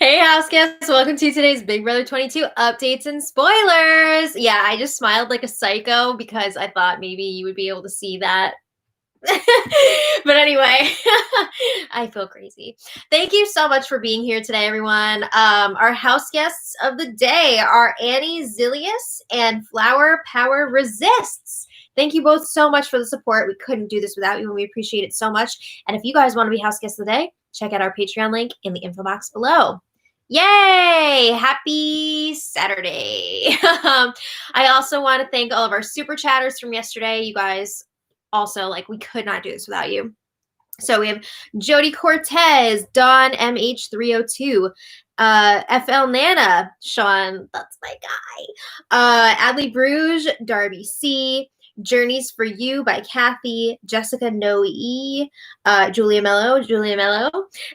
Hey, house guests. Welcome to today's Big Brother 22 updates and spoilers. Yeah, I just smiled like a psycho because I thought maybe you would be able to see that. But anyway, I feel crazy. Thank you so much for being here today, everyone. Our house guests of the day are Annie Zilius and Flower Power Resists. Thank you both so much for the support. We couldn't do this without you, and we appreciate it so much. And if you guys want to be house guests of the day, check out our Patreon link in the info box below. Yay! Happy Saturday. I also want to thank all of our super chatters from yesterday. You guys also, like, we could not do this without you. So we have Jody Cortez, Dawn MH302, FL Nana, Sean, that's my guy, Adley Bruges, Darby C, Journeys for You by Kathy, Jessica Noe, Julia Mello,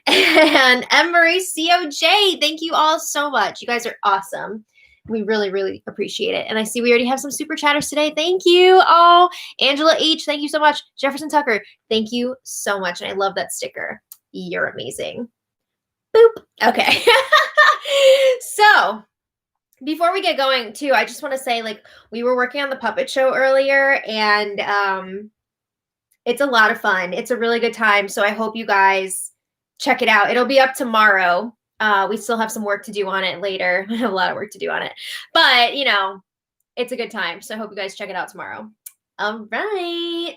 and Emery COJ. Thank you all so much. You guys are awesome. We really, really appreciate it. And I see we already have some super chatters today. Thank you all. Angela H, thank you so much. Jefferson Tucker, thank you so much. And I love that sticker. You're amazing. Boop. Okay. So before we get going too, I just want to say, like, we were working on the puppet show earlier, and it's a lot of fun. It's a really good time. So I hope you guys check it out. It'll be up tomorrow. We still have some work to do on it later. I have a lot of work to do on it. But, you know, it's a good time. So I hope you guys check it out tomorrow. All right.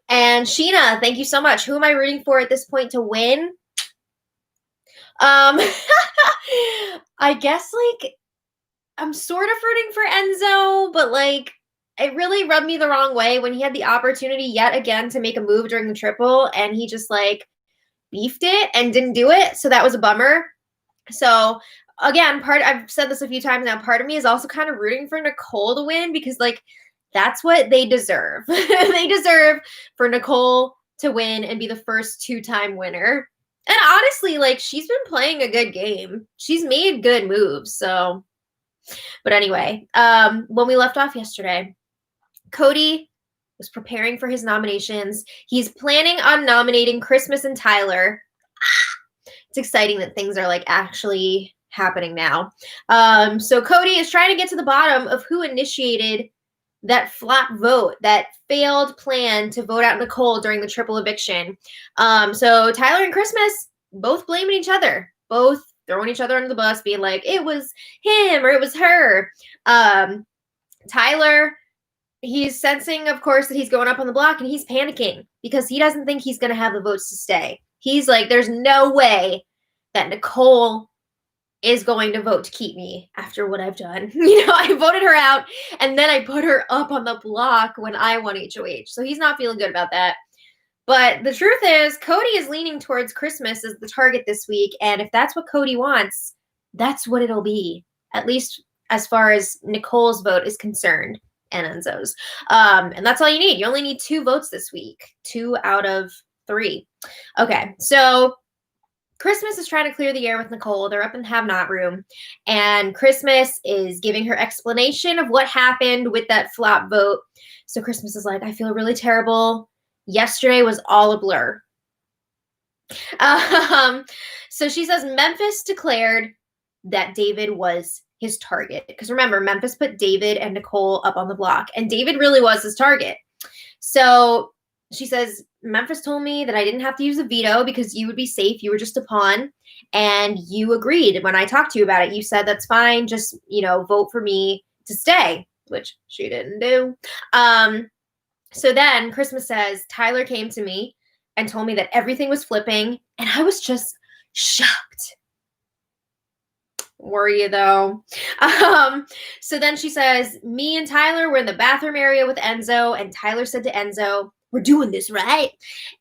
And Sheena, thank you so much. Who am I rooting for at this point to win? I guess, like, I'm sort of rooting for Enzo, but, like, it really rubbed me the wrong way when he had the opportunity yet again to make a move during the triple, and he just, like, beefed it and didn't do it. So that was a bummer. So again, I've said this a few times now, part of me is also kind of rooting for Nicole to win because, like, that's what they deserve. They deserve for Nicole to win and be the first two-time winner. And honestly, like, she's been playing a good game. She's made good moves, so. But anyway, when we left off yesterday, Cody was preparing for his nominations. He's planning on nominating Christmas and Tyler. It's exciting that things are, like, actually happening now. So Cody is trying to get to the bottom of who initiated that flop vote, that failed plan to vote out Nicole during the triple eviction. So Tyler and Christmas both blaming each other, both throwing each other under the bus, being like, it was him or it was her. Tyler, he's sensing, of course, that he's going up on the block, and he's panicking because he doesn't think he's going to have the votes to stay. He's like, there's no way that Nicole is going to vote to keep me after what I've done. You know, I voted her out, and then I put her up on the block when I won HOH. So he's not feeling good about that. But the truth is, Cody is leaning towards Christmas as the target this week. And if that's what Cody wants, that's what it'll be, at least as far as Nicole's vote is concerned. And Enzo's. And that's all you need. You only need 2 votes this week. 2 out of 3. Okay, so Christmas is trying to clear the air with Nicole. They're up in the have-not room. And Christmas is giving her explanation of what happened with that flop vote. So Christmas is like, I feel really terrible. Yesterday was all a blur. So she says Memphis declared that David was his target. Because remember, Memphis put David and Nicole up on the block, and David really was his target. So she says, Memphis told me that I didn't have to use a veto because you would be safe. You were just a pawn, and you agreed when I talked to you about it. You said, that's fine. Just, you know, vote for me to stay, which she didn't do. So then Christmas says, Tyler came to me and told me that everything was flipping, and I was just shocked. Were you, though? So then she says, me and Tyler were in the bathroom area with Enzo, and Tyler said to Enzo, we're doing this, right?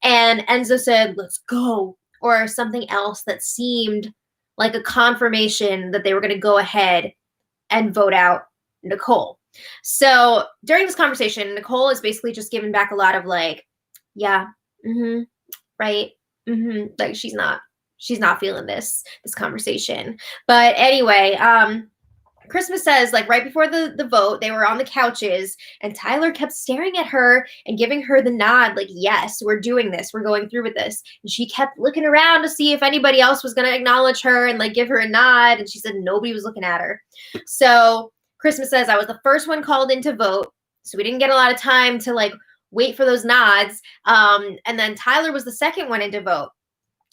And Enzo said, let's go, or something else that seemed like a confirmation that they were going to go ahead and vote out Nicole. So during this conversation, Nicole is basically just giving back a lot of, like, yeah, right, like she's not feeling this conversation. But anyway, Christmas says, like, right before the vote, they were on the couches, and Tyler kept staring at her and giving her the nod, like, yes, we're doing this. We're going through with this. And she kept looking around to see if anybody else was going to acknowledge her and, like, give her a nod. And she said nobody was looking at her. So Christmas says, I was the first one called in to vote, so we didn't get a lot of time to, like, wait for those nods. And then Tyler was the second one in to vote.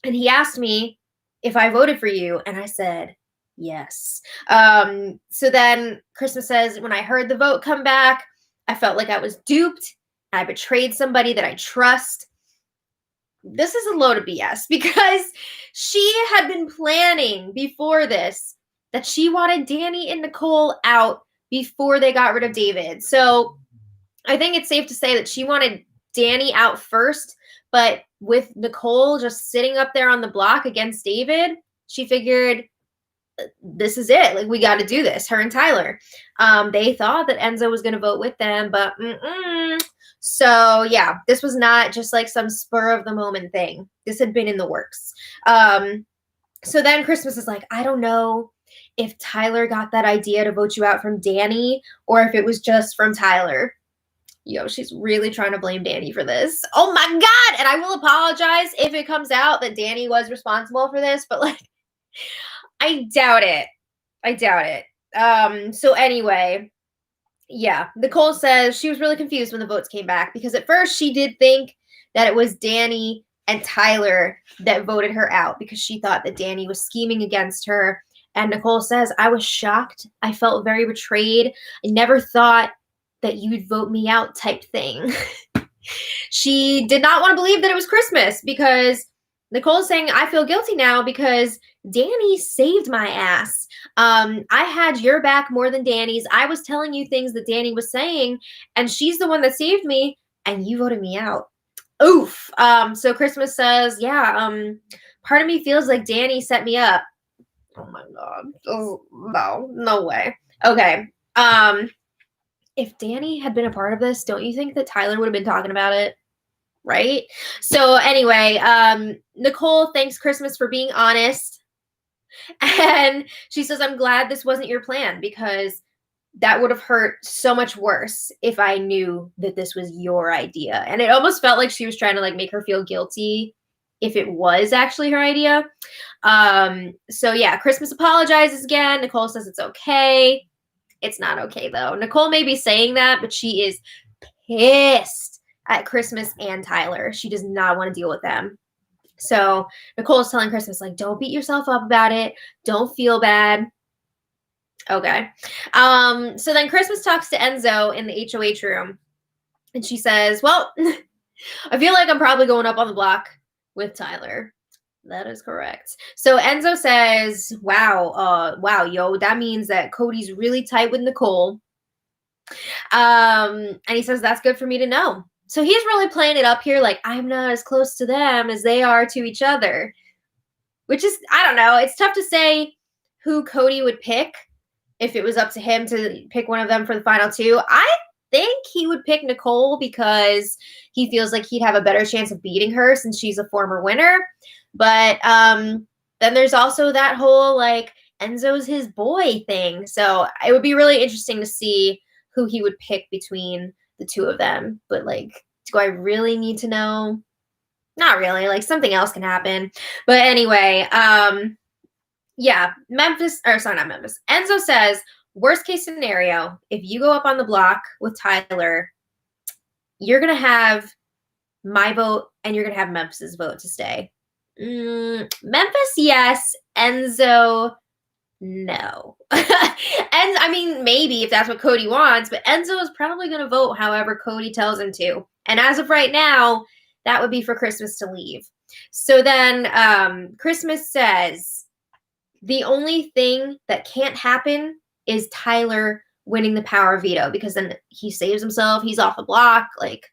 And he asked me if I voted for you. And I said, yes. So then Christmas says, when I heard the vote come back, I felt like I was duped. I betrayed somebody that I trust. This is a load of BS because she had been planning before this that she wanted Danny and Nicole out before they got rid of David. So I think it's safe to say that she wanted Danny out first, but with Nicole just sitting up there on the block against David, she figured, this is it. Like, we got to do this, her and Tyler. They thought that Enzo was going to vote with them, but So, yeah, this was not just like some spur of the moment thing. This had been in the works. So then Christmas is like, I don't know if Tyler got that idea to vote you out from Danny or if it was just from Tyler. Yo, she's really trying to blame Danny for this. Oh my God. And I will apologize if it comes out that Danny was responsible for this, but like, I doubt it. I doubt it. So anyway, yeah, Nicole says she was really confused when the votes came back because at first she did think that it was Danny and Tyler that voted her out because she thought that Danny was scheming against her. And Nicole says, I was shocked. I felt very betrayed. I never thought that you'd vote me out type thing. She did not want to believe that it was Christmas because Nicole's saying, I feel guilty now because Danny saved my ass. I had your back more than Danny's. I was telling you things that Danny was saying, and she's the one that saved me, and you voted me out. Oof. So Christmas says, yeah, part of me feels like Danny set me up. Oh my God. Oh, no way. Okay. If Danny had been a part of this, don't you think that Tyler would have been talking about it? Right? So anyway, Nicole thanks Christmas for being honest. And she says, I'm glad this wasn't your plan because that would have hurt so much worse if I knew that this was your idea. And it almost felt like she was trying to like make her feel guilty if it was actually her idea. So yeah, Christmas apologizes again. Nicole says it's okay. It's not okay though. Nicole may be saying that, but she is pissed at Christmas and Tyler. She does not want to deal with them. So Nicole's telling Christmas, like, don't beat yourself up about it. Don't feel bad. Okay. So then Christmas talks to Enzo in the HOH room. And she says, well, I feel like I'm probably going up on the block with Tyler. That is correct. So Enzo says, wow, yo, that means that Cody's really tight with Nicole. And he says, that's good for me to know. So he's really playing it up here like, I'm not as close to them as they are to each other. Which is, I don't know. It's tough to say who Cody would pick if it was up to him to pick one of them for the final two. I think he would pick Nicole because he feels like he'd have a better chance of beating her since she's a former winner. But then there's also that whole, like, Enzo's his boy thing. So it would be really interesting to see who he would pick between the two of them. But, like, do I really need to know? Not really. Like, something else can happen. But anyway, yeah, Memphis, or sorry, not Memphis. Enzo says, worst case scenario, if you go up on the block with Tyler, you're going to have my vote and you're going to have Memphis's vote to stay. Memphis, yes. Enzo, no. And I mean, maybe if that's what Cody wants, but Enzo is probably going to vote however Cody tells him to. And as of right now, that would be for Christmas to leave. So then Christmas says, the only thing that can't happen is Tyler winning the power veto because then he saves himself. He's off the block. Like,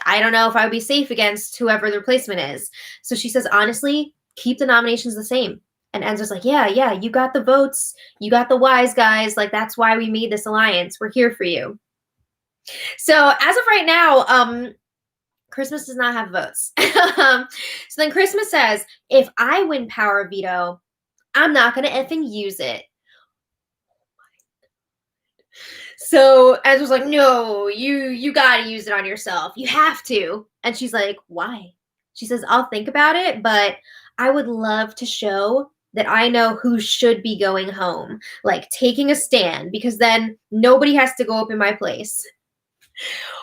I don't know if I would be safe against whoever the replacement is. So she says, honestly, keep the nominations the same. And Enzo's like, yeah, you got the votes. You got the wise guys. Like, that's why we made this alliance. We're here for you. So as of right now, Christmas does not have votes. So then Christmas says, if I win power veto, I'm not going to effing use it. So Enzo's like, no, you gotta use it on yourself. You have to. And she's like, why? She says, I'll think about it, but I would love to show that I know who should be going home, like taking a stand, because then nobody has to go up in my place.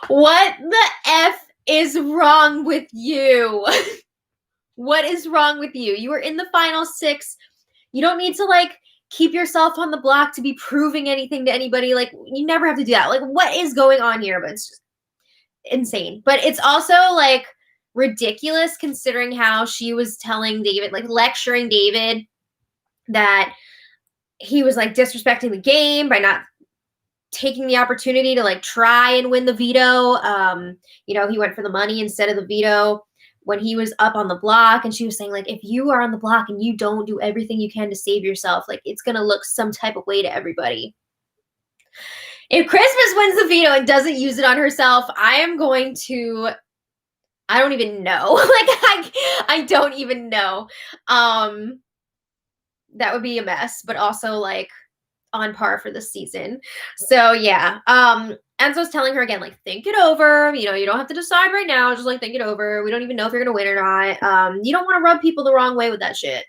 What the F is wrong with you? What is wrong with you? You were in the final 6. You don't need to like keep yourself on the block to be proving anything to anybody. Like, you never have to do that. Like, what is going on here? But it's just insane. But it's also like ridiculous considering how she was telling David, like lecturing David that he was like disrespecting the game by not taking the opportunity to like try and win the veto. He went for the money instead of the veto when he was up on the block, and she was saying like, if you are on the block and you don't do everything you can to save yourself, like it's gonna look some type of way to everybody. If Christmas wins the veto and doesn't use it on herself, I don't even know. I don't even know. That would be a mess, but also like on par for this season. So yeah. Enzo's telling her again, like, think it over. You don't have to decide right now. Just like think it over. We don't even know if you're gonna win or not. You don't want to rub people the wrong way with that shit.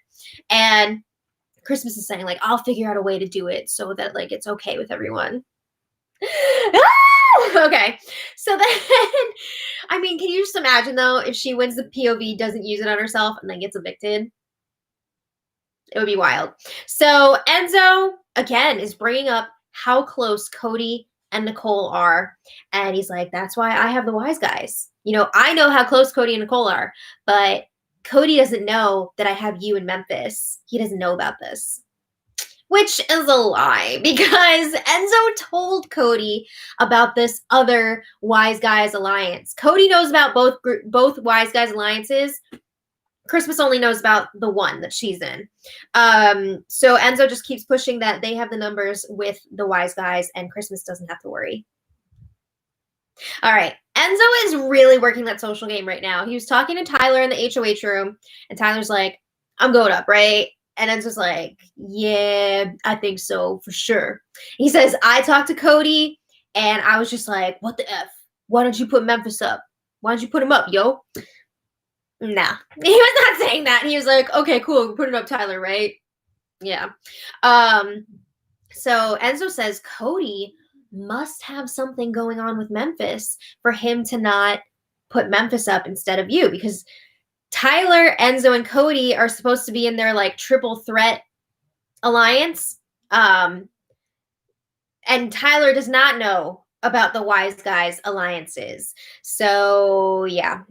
And Christmas is saying, like, I'll figure out a way to do it so that like it's okay with everyone. Okay. So then I mean, can you just imagine though if she wins the POV, doesn't use it on herself, and then gets evicted? It would be wild. So Enzo, again, is bringing up how close Cody and Nicole are. And he's like, that's why I have the wise guys. I know how close Cody and Nicole are, but Cody doesn't know that I have you in Memphis. He doesn't know about this. Which is a lie, because Enzo told Cody about this other Wise Guys alliance. Cody knows about both Wise Guys alliances. Christmas only knows about the one that she's in. So Enzo just keeps pushing that they have the numbers with the Wise Guys and Christmas doesn't have to worry. All right. Enzo is really working that social game right now. He was talking to Tyler in the HOH room, and Tyler's like, I'm going up, right? And Enzo's like, yeah, I think so, for sure. He says, I talked to Cody, and I was just like, what the F? Why don't you put Memphis up? Why don't you put him up, yo? Nah, he was not saying that. He was like, okay, cool, put it up, Tyler, right? Yeah. So Enzo says Cody must have something going on with Memphis for him to not put Memphis up instead of you, because Tyler, Enzo, and Cody are supposed to be in their like triple threat alliance. And Tyler does not know about the Wise Guys alliances. So yeah.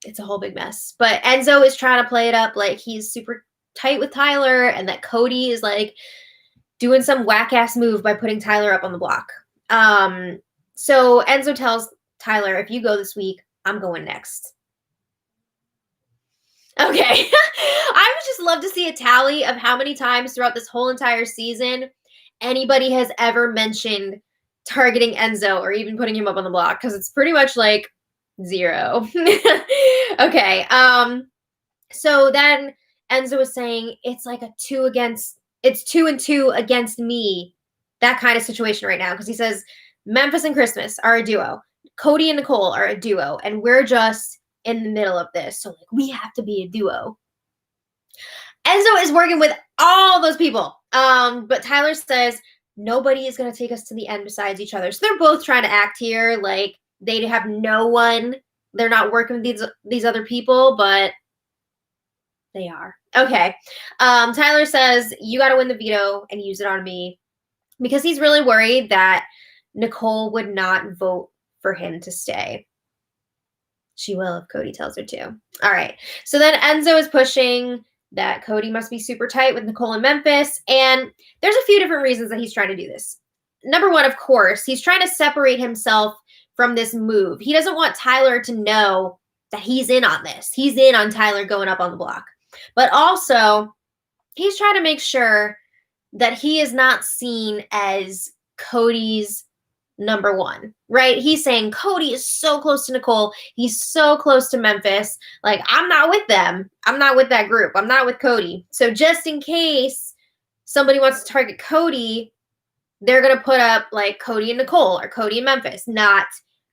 It's a whole big mess. But Enzo is trying to play it up like he's super tight with Tyler and that Cody is like doing some whack-ass move by putting Tyler up on the block. So Enzo tells Tyler, if you go this week, I'm going next. Okay. I would just love to see a tally of how many times throughout this whole entire season anybody has ever mentioned targeting Enzo or even putting him up on the block, because it's pretty much like 0. Okay. So then Enzo was saying it's like it's 2 and 2 against me, that kind of situation right now, because he says Memphis and Christmas are a duo, Cody and Nicole are a duo, and we're just in the middle of this, so like we have to be a duo. Enzo is working with all those people, but Tyler says nobody is going to take us to the end besides each other. So they're both trying to act here like they have no one. They're not working with these other people, but they are. Okay. Tyler says, you got to win the veto and use it on me, because he's really worried that Nicole would not vote for him to stay. She will if Cody tells her to. All right. So then Enzo is pushing that Cody must be super tight with Nicole and Memphis. And there's a few different reasons that he's trying to do this. Number one, of course, he's trying to separate himself from this move. He doesn't want Tyler to know that he's in on this. He's in on Tyler going up on the block. But also, he's trying to make sure that he is not seen as Cody's number one, right? He's saying Cody is so close to Nicole. He's so close to Memphis. Like, I'm not with them. I'm not with that group. I'm not with Cody. So just in case somebody wants to target Cody, they're going to put up like Cody and Nicole or Cody and Memphis, not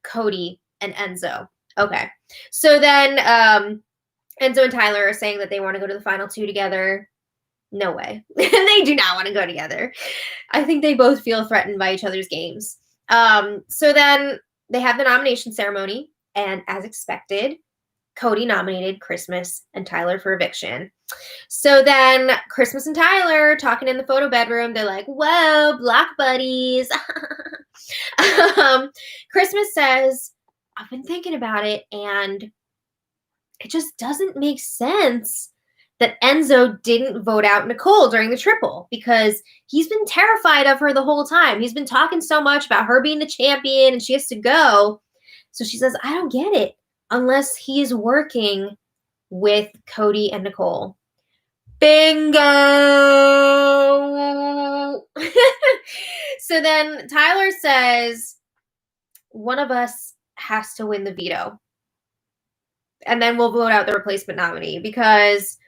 Cody and Enzo. Okay. So then Enzo and Tyler are saying that they want to go to the final two together. No way. They do not want to go together. I think they both feel threatened by each other's games. So then they have the nomination ceremony, and as expected, Cody nominated Christmas and Tyler for eviction. So then Christmas and Tyler talking in the photo bedroom, they're like, whoa, block buddies. Christmas says, I've been thinking about it, and it just doesn't make sense that Enzo didn't vote out Nicole during the triple, because he's been terrified of her the whole time. He's been talking so much about her being the champion and she has to go. So she says, I don't get it unless he is working with Cody and Nicole. Bingo! So then Tyler says, one of us has to win the veto. And then we'll vote out the replacement nominee, because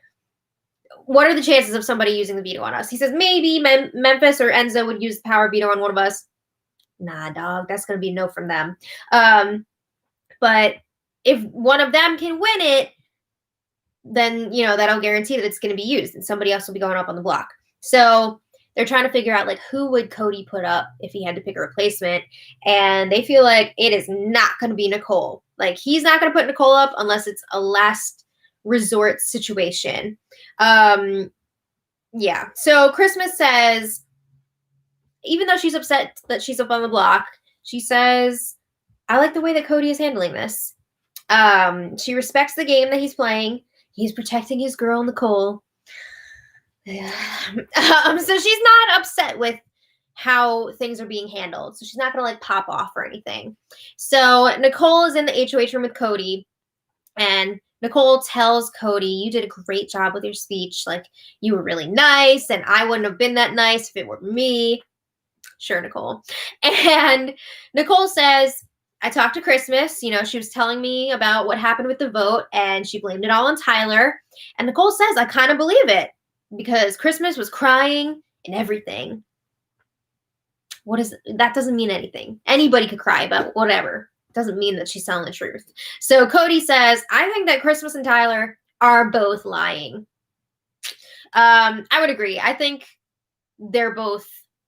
what are the chances of somebody using the veto on us? He says maybe Memphis or Enzo would use the power veto on one of us. Nah, dog, that's going to be a no from them. But if one of them can win it, then, you know, that'll guarantee that it's going to be used and somebody else will be going up on the block. So they're trying to figure out, like, who would Cody put up if he had to pick a replacement? And they feel like it is not going to be Nicole. Like, he's not going to put Nicole up unless it's a last resort situation. Yeah. So Christmas says, even though she's upset that she's up on the block, she says, I like the way that Cody is handling this. She respects the game that he's playing. He's protecting his girl, Nicole. So she's not upset with how things are being handled. So she's not going to, like, pop off or anything. So Nicole is in the HOH room with Cody, and Nicole tells Cody, you did a great job with your speech. Like, you were really nice, and I wouldn't have been that nice if it were me. Sure, Nicole. And Nicole says, I talked to Christmas. You know, she was telling me about what happened with the vote, and she blamed it all on Tyler. And Nicole says, I kind of believe it, because Christmas was crying and everything. That doesn't mean anything. Anybody could cry about whatever. Doesn't mean that she's telling the truth. So Cody says, I think that Christmas and Tyler are both lying. I would agree. I think they're both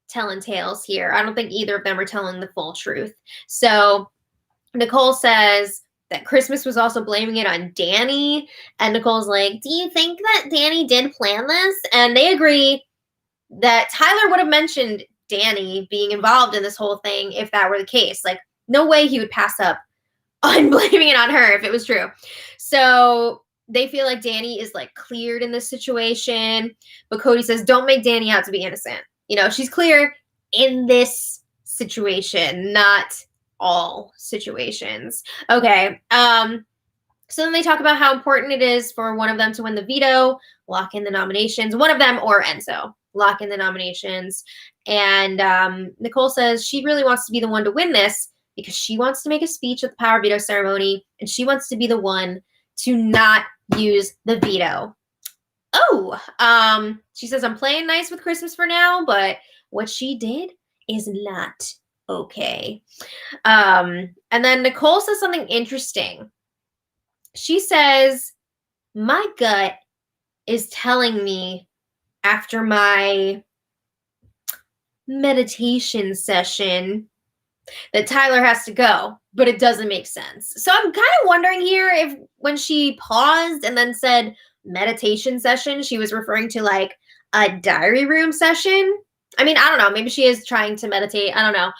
telling tales here. I don't think either of them are telling the full truth. So Nicole says that Christmas was also blaming it on Danny. And Nicole's like, do you think that Danny did plan this? And they agree that Tyler would have mentioned Danny being involved in this whole thing if that were the case. Like, no way he would pass up on blaming it on her if it was true. So they feel like Danny is, like, cleared in this situation. But Cody says, don't make Danny out to be innocent. You know, she's clear in this situation, not all situations. Okay. So then they talk about how important it is for one of them to win the veto, lock in the nominations. One of them or Enzo, lock in the nominations. And Nicole says she really wants to be the one to win this, because she wants to make a speech at the power veto ceremony, and she wants to be the one to not use the veto. Oh, she says, I'm playing nice with Christmas for now, but what she did is not okay. And then Nicole says something interesting. She says, my gut is telling me after my meditation session that Tyler has to go, but it doesn't make sense. So I'm kind of wondering here if when she paused and then said meditation session, she was referring to, like, a diary room session. I mean, I don't know. Maybe she is trying to meditate. I don't know.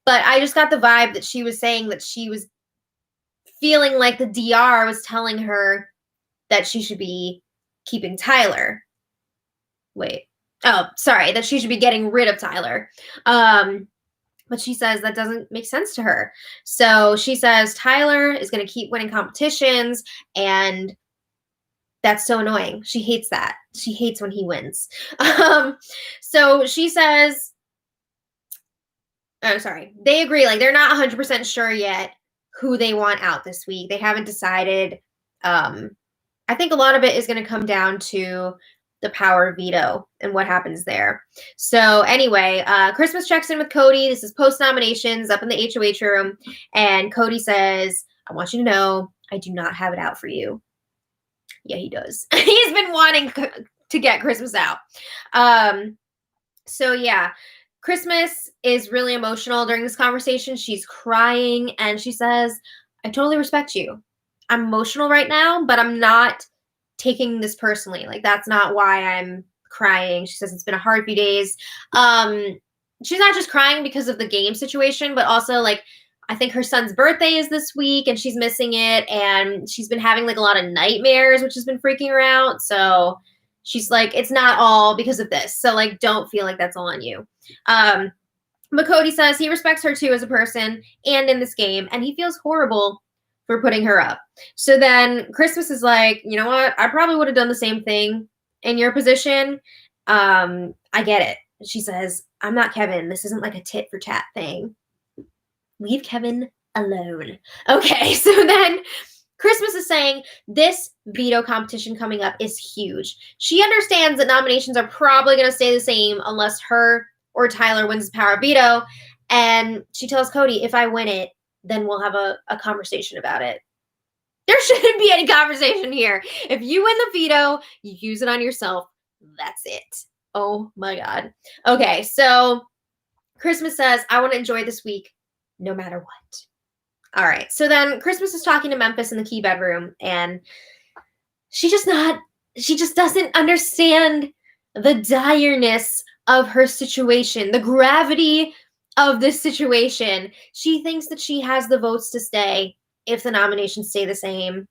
But I just got the vibe that she was saying that she was feeling like the DR was telling her that she should be keeping Tyler. Wait. Oh, sorry. That she should be getting rid of Tyler. But she says that doesn't make sense to her. So she says Tyler is going to keep winning competitions, and that's so annoying. She hates that. She hates when he wins. So she says, oh, sorry. They agree. Like, they're not 100% sure yet who they want out this week. They haven't decided. I think a lot of it is going to come down to the power veto and what happens there. So anyway, Christmas checks in with Cody. This is post nominations up in the HOH room. And Cody says, I want you to know I do not have it out for you. Yeah, he does. He's been wanting to get Christmas out. So yeah, Christmas is really emotional during this conversation. She's crying and she says, I totally respect you. I'm emotional right now, but I'm not taking this personally. Like, that's not why I'm crying. She says it's been a hard few days. She's not just crying because of the game situation, but also, like, I think her son's birthday is this week and she's missing it. And she's been having like a lot of nightmares, which has been freaking her out. So she's like, it's not all because of this. So, like, don't feel like that's all on you. But Cody says he respects her too as a person and in this game. And he feels horrible for putting her up. So then Christmas is like, you know what? I probably would have done the same thing in your position. I get it. She says, I'm not Kevin. This isn't like a tit for tat thing. Leave Kevin alone. Okay, so then Christmas is saying this veto competition coming up is huge. She understands that nominations are probably going to stay the same unless her or Tyler wins the power veto. And she tells Cody, if I win it, then we'll have a conversation about it. There shouldn't be any conversation here. If you win the veto, you use it on yourself. That's it. Oh my God. Okay, so Christmas says, I want to enjoy this week no matter what. All right, so then Christmas is talking to Memphis in the key bedroom, and she just doesn't understand the direness of her situation, the gravity of this situation. She thinks that she has the votes to stay if the nominations stay the same.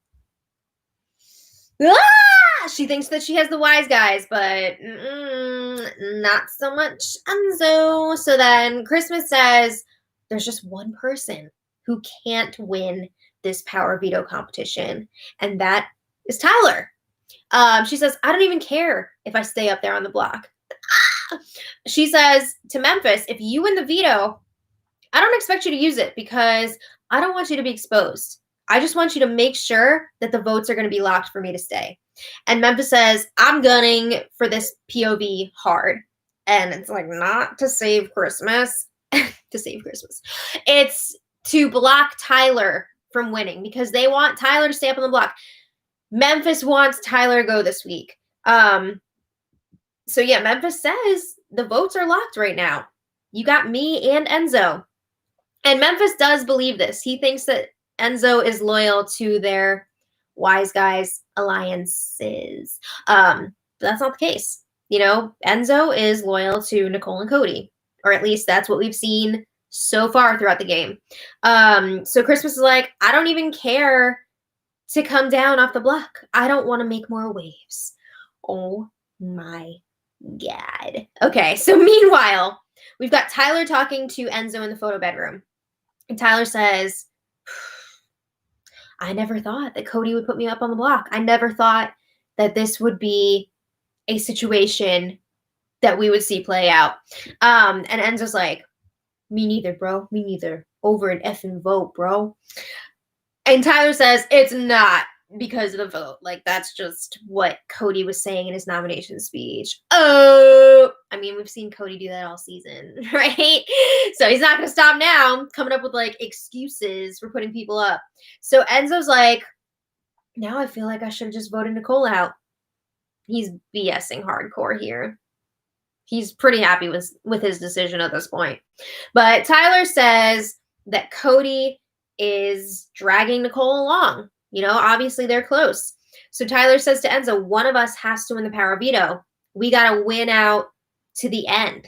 She thinks that she has the wise guys, but not so much Enzo. So then Christmas says there's just one person who can't win this power veto competition, and that is Tyler. She says, I don't even care if I stay up there on the block. She says to Memphis, if you win the veto, I don't expect you to use it because I don't want you to be exposed. I just want you to make sure that the votes are going to be locked for me to stay. And Memphis says, I'm gunning for this POV hard. And it's like, not to save Christmas. To save Christmas. It's to block Tyler from winning because they want Tyler to stay up on the block. Memphis wants Tyler to go this week. So yeah, Memphis says the votes are locked right now. You got me and Enzo. And Memphis does believe this. He thinks that Enzo is loyal to their wise guys alliances. But that's not the case. You know, Enzo is loyal to Nicole and Cody, or at least that's what we've seen so far throughout the game. So Christmas is like, I don't even care to come down off the block. I don't want to make more waves. Oh my God. Okay, so meanwhile, we've got Tyler talking to Enzo in the photo bedroom. And Tyler says, I never thought that Cody would put me up on the block. I never thought that this would be a situation that we would see play out. And Enzo's like, me neither, bro. Me neither. Over an effing vote, bro. And Tyler says, it's not because of the vote. Like, that's just what Cody was saying in his nomination speech. Oh, I mean, we've seen Cody do that all season, right? So he's not going to stop now, coming up with, like, excuses for putting people up. So Enzo's like, now I feel like I should have just voted Nicole out. He's BSing hardcore here. He's pretty happy with his decision at this point. But Tyler says that Cody is dragging Nicole along. You know, obviously they're close. So Tyler says to Enzo, one of us has to win the power veto. We got to win out to the end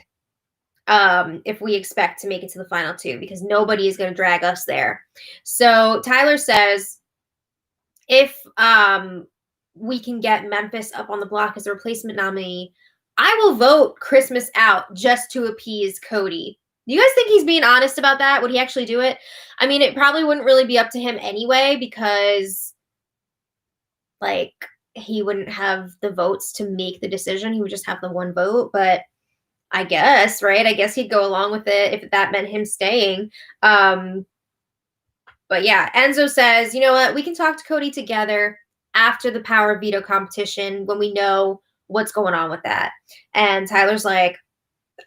if we expect to make it to the final two, because nobody is going to drag us there. So Tyler says, if we can get Memphis up on the block as a replacement nominee, I will vote Christmas out just to appease Cody. Do you guys think he's being honest about that? Would he actually do it? I mean, it probably wouldn't really be up to him anyway because, like, he wouldn't have the votes to make the decision. He would just have the one vote. But I guess, right? I guess he'd go along with it if that meant him staying. But yeah, Enzo says, you know what? We can talk to Cody together after the power veto competition when we know what's going on with that. And Tyler's like,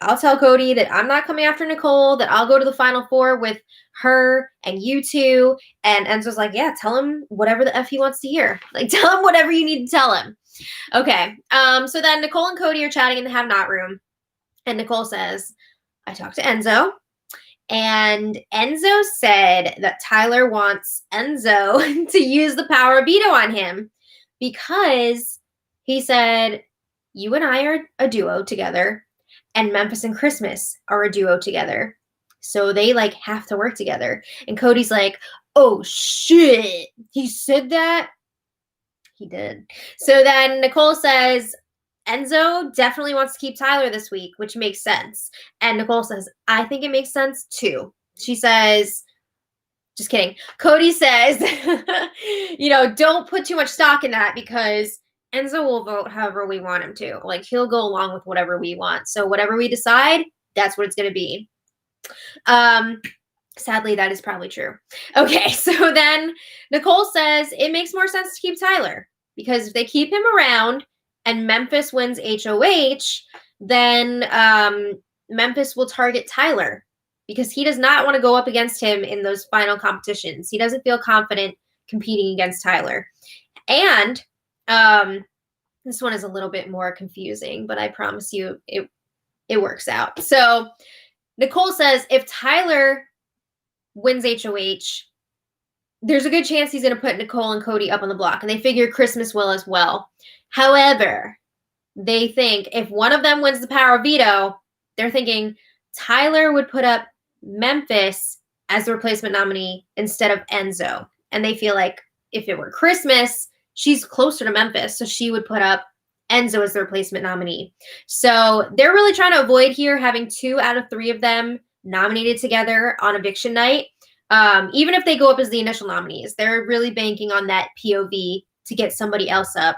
I'll tell Cody that I'm not coming after Nicole, that I'll go to the final four with her and you two. And Enzo's like, yeah, tell him whatever the F he wants to hear. Like, tell him whatever you need to tell him. Okay. So then Nicole and Cody are chatting in the have not room. And Nicole says, I talked to Enzo. And Enzo said that Tyler wants Enzo to use the power of veto on him because he said, you and I are a duo together. And Memphis and Christmas are a duo together. So they like have to work together. And Cody's like, oh shit, he said that? He did. So then Nicole says, Enzo definitely wants to keep Tyler this week, which makes sense. And Nicole says, I think it makes sense too. She says, just kidding. Cody says, don't put too much stock in that because Enzo will vote however we want him to. Like, he'll go along with whatever we want. So whatever we decide, that's what it's going to be. Sadly, that is probably true. Okay, so then Nicole says it makes more sense to keep Tyler because if they keep him around and Memphis wins HOH, then Memphis will target Tyler because he does not want to go up against him in those final competitions. He doesn't feel confident competing against Tyler. And this one is a little bit more confusing, but I promise you it works out. So Nicole says if Tyler wins HOH, there's a good chance he's going to put Nicole and Cody up on the block, and they figure Christmas will as well. However, they think if one of them wins the power of veto, they're thinking Tyler would put up Memphis as the replacement nominee instead of Enzo. And they feel like if it were Christmas, she's closer to Memphis, so she would put up Enzo as the replacement nominee. So they're really trying to avoid here having 2 out of 3 of them nominated together on eviction night. Even if they go up as the initial nominees, they're really banking on that POV to get somebody else up.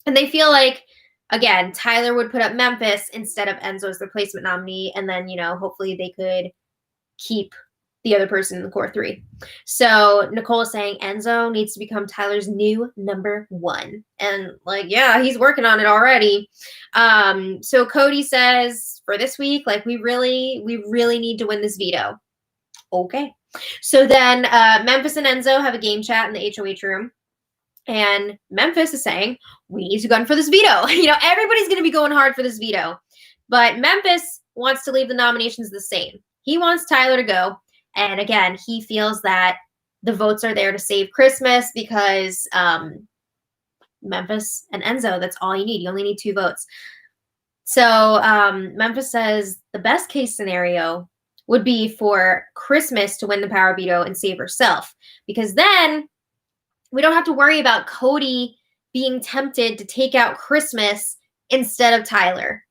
And they feel like, again, Tyler would put up Memphis instead of Enzo as the replacement nominee. And then, hopefully they could keep the other person in the core 3. So Nicole is saying Enzo needs to become Tyler's new number 1. And yeah, he's working on it already. So Cody says for this week, we really need to win this veto. Okay. So then Memphis and Enzo have a game chat in the HOH room. And Memphis is saying, we need to gun for this veto. Everybody's going to be going hard for this veto. But Memphis wants to leave the nominations the same. He wants Tyler to go. And again, he feels that the votes are there to save Christmas because Memphis and Enzo, that's all you need. You only need 2 votes. So Memphis says the best case scenario would be for Christmas to win the power veto and save herself. Because then we don't have to worry about Cody being tempted to take out Christmas instead of Tyler.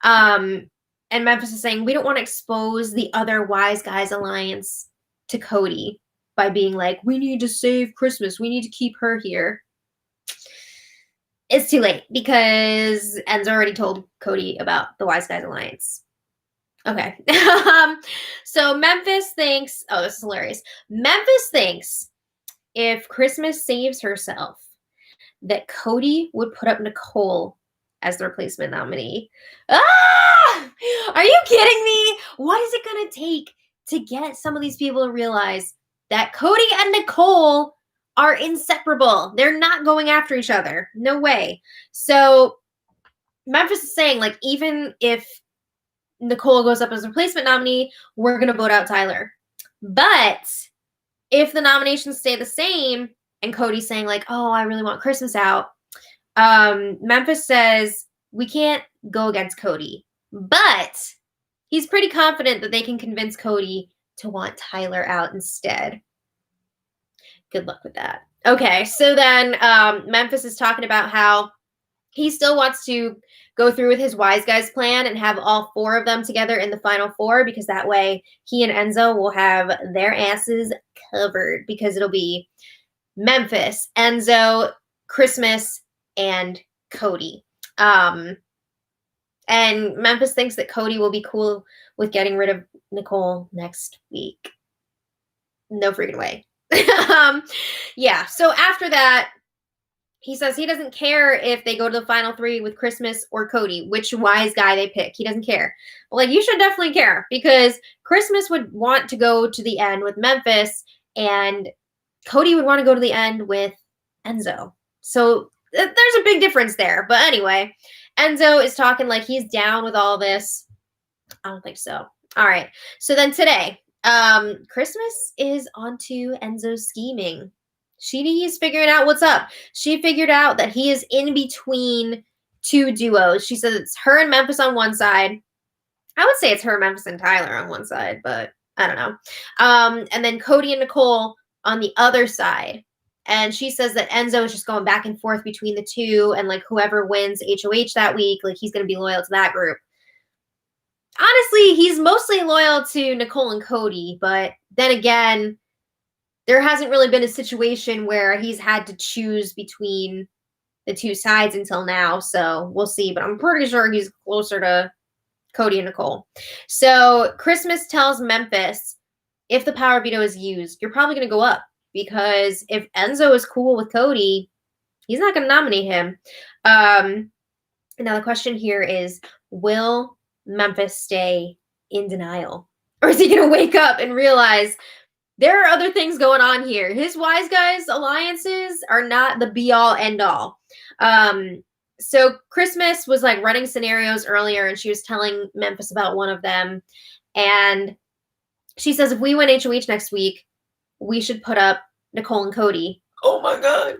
And Memphis is saying, we don't want to expose the other Wise Guys Alliance to Cody by being like, we need to save Christmas. We need to keep her here. It's too late because Enzo already told Cody about the Wise Guys Alliance. Okay. So Memphis thinks, oh, this is hilarious. Memphis thinks if Christmas saves herself, that Cody would put up Nicole as the replacement nominee. Ah! Are you kidding me? What is it going to take to get some of these people to realize that Cody and Nicole are inseparable? They're not going after each other. No way. So Memphis is saying, even if Nicole goes up as a replacement nominee, we're going to vote out Tyler. But if the nominations stay the same and Cody's saying oh, I really want Christmas out, Memphis says we can't go against Cody, but he's pretty confident that they can convince Cody to want Tyler out instead. Good luck with that. Okay, so then Memphis is talking about how he still wants to go through with his Wise Guys plan and have all 4 of them together in the final 4 because that way he and Enzo will have their asses covered because it'll be Memphis, Enzo, Christmas, and Cody. And Memphis thinks that Cody will be cool with getting rid of Nicole next week. No freaking way. Yeah, so after that, he says he doesn't care if they go to the final 3 with Christmas or Cody, which wise guy they pick. He doesn't care. But, like, you should definitely care because Christmas would want to go to the end with Memphis and Cody would want to go to the end with Enzo. So there's a big difference there. But anyway, Enzo is talking like he's down with all this. I don't think so. All right. So then today, Christmas is onto Enzo's scheming. She's figuring out what's up. She figured out that he is in between 2 duos. She says it's her and Memphis on one side. I would say it's her, Memphis, and Tyler on one side, but I don't know. And then Cody and Nicole on the other side. And she says that Enzo is just going back and forth between the 2, and like whoever wins HOH that week, like he's going to be loyal to that group. Honestly, he's mostly loyal to Nicole and Cody, but then again, there hasn't really been a situation where he's had to choose between the 2 sides until now, so we'll see. But I'm pretty sure he's closer to Cody and Nicole. So Christmas tells Memphis, if the power veto is used, you're probably going to go up. Because if Enzo is cool with Cody, he's not going to nominate him. Now the question here is, will Memphis stay in denial? Or is he going to wake up and realize there are other things going on here? His wise guys alliances are not the be-all, end-all. So Christmas was like running scenarios earlier, and she was telling Memphis about one of them. And she says, if we win HOH next week, we should put up Nicole and Cody. Oh my God.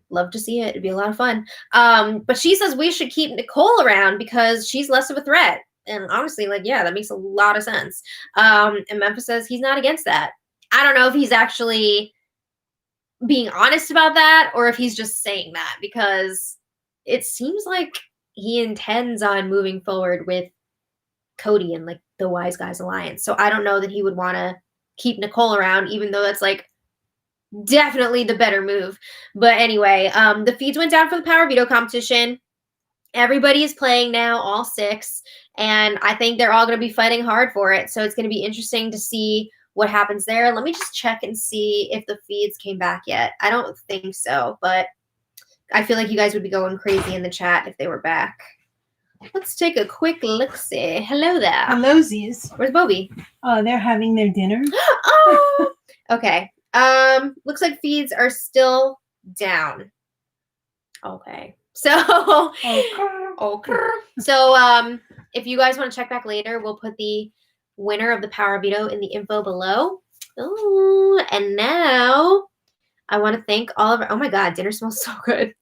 Love to see it. It'd be a lot of fun. But she says we should keep Nicole around because she's less of a threat. And honestly, like, yeah, that makes a lot of sense. And Memphis says he's not against that. I don't know if he's actually being honest about that or if he's just saying that, because it seems like he intends on moving forward with Cody and like the Wise Guys Alliance. So I don't know that he would want to keep Nicole around, even though that's like definitely the better move. But anyway, the feeds went down for the power veto competition. Everybody is playing now, all 6, and I think they're all going to be fighting hard for it. So it's going to be interesting to see what happens there. Let me just check and see if the feeds came back yet. I don't think so, but I feel like you guys would be going crazy in the chat if they were back. Let's take a quick look-see. Hello there. Hellosies. Where's Bobby? Oh, they're having their dinner. Oh! Okay. Looks like feeds are still down. Okay. So, okay. So, if you guys want to check back later, we'll put the winner of the power veto in the info below. Oh, and now I want to thank all of our, oh my God, dinner smells so good.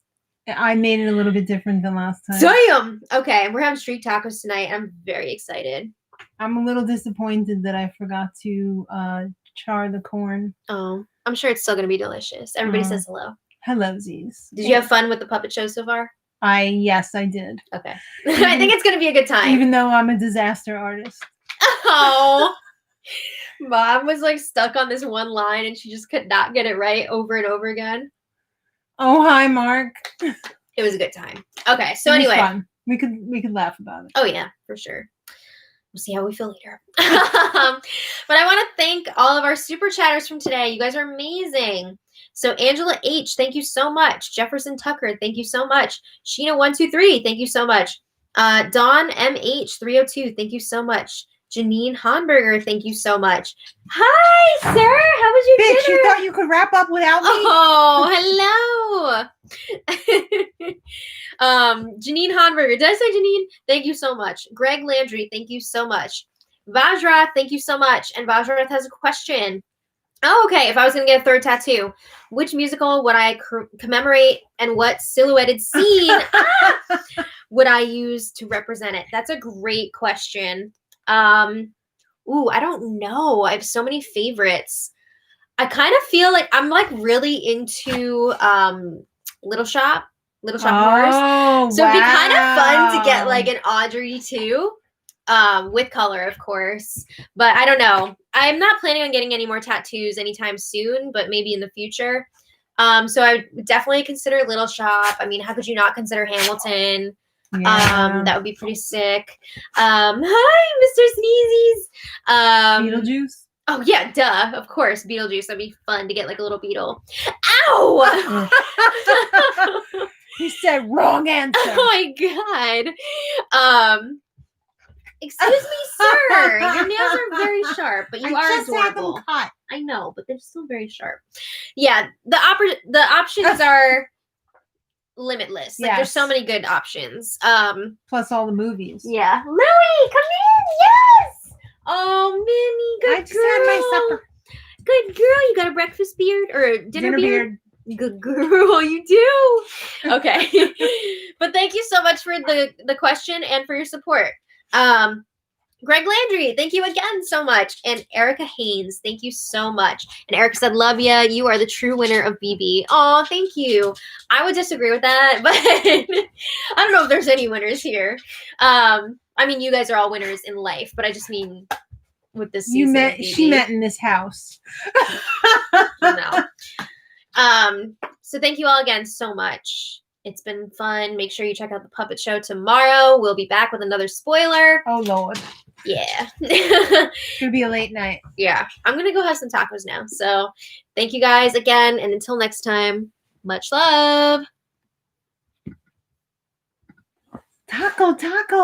I made it a little bit different than last time. Damn! Okay, we're having street tacos tonight. I'm very excited. I'm a little disappointed that I forgot to char the corn. Oh, I'm sure it's still going to be delicious. Everybody says hello. Hellosies. Did you have fun with the puppet show so far? Yes, I did. Okay. I think it's going to be a good time. Even though I'm a disaster artist. Oh. Mom was like stuck on this one line and she just could not get it right over and over again. Oh, hi, Mark. It was a good time. Okay, so anyway. Fun. We could laugh about it. Oh, yeah, for sure. We'll see how we feel later. But I want to thank all of our super chatters from today. You guys are amazing. So Angela H, thank you so much. Jefferson Tucker, thank you so much. Sheena123, thank you so much. Dawn MH302, thank you so much. Janine Honberger, thank you so much. Hi, sir. How was your Bitch, dinner? you thought you could wrap up without me? Oh, hello. Janine Honberger. Did I say Janine? Thank you so much. Greg Landry, thank you so much. Vajrath, thank you so much. And Vajrath has a question. Oh, okay. If I was going to get a third tattoo, which musical would I commemorate and what silhouetted scene would I use to represent it? That's a great question. Ooh, I don't know. I have so many favorites. I kind of feel like I'm like really into Little Shop Horrors. So it'd be kind of fun to get like an Audrey too. With color, of course. But I don't know. I'm not planning on getting any more tattoos anytime soon, but maybe in the future. So I would definitely consider Little Shop. I mean, how could you not consider Hamilton? Yeah. That would be pretty sick. Hi, Mr. Sneezies. Beetlejuice. Oh yeah, duh. Of course, Beetlejuice. That'd be fun to get like a little beetle. Ow! He said wrong answer. Oh my god. Excuse me, sir. Your nails are very sharp, but you are just had them adorable. cut. I know, but they're still very sharp. Yeah, the options are limitless. Like there's so Yes. many good options. Plus all the movies. Yeah. Louie, come in. Yes. Oh, Minnie, good I just had my supper. Good girl. You got a breakfast beard or dinner beard? Good girl, you do. Okay. But thank you so much for the question and for your support. Greg Landry, thank you again so much. And Erica Haynes, thank you so much. And Erica said, love ya. You are the true winner of BB. Oh, thank you. I would disagree with that, but I don't know if there's any winners here. I mean, you guys are all winners in life, but I just mean with this season. She met in this house. No. So thank you all again so much. It's been fun. Make sure you check out the puppet show tomorrow. We'll be back with another spoiler. Oh Lord. Yeah. It's gonna be a late night. Yeah. I'm gonna go have some tacos now. So thank you guys again, and until next time, much love. Taco.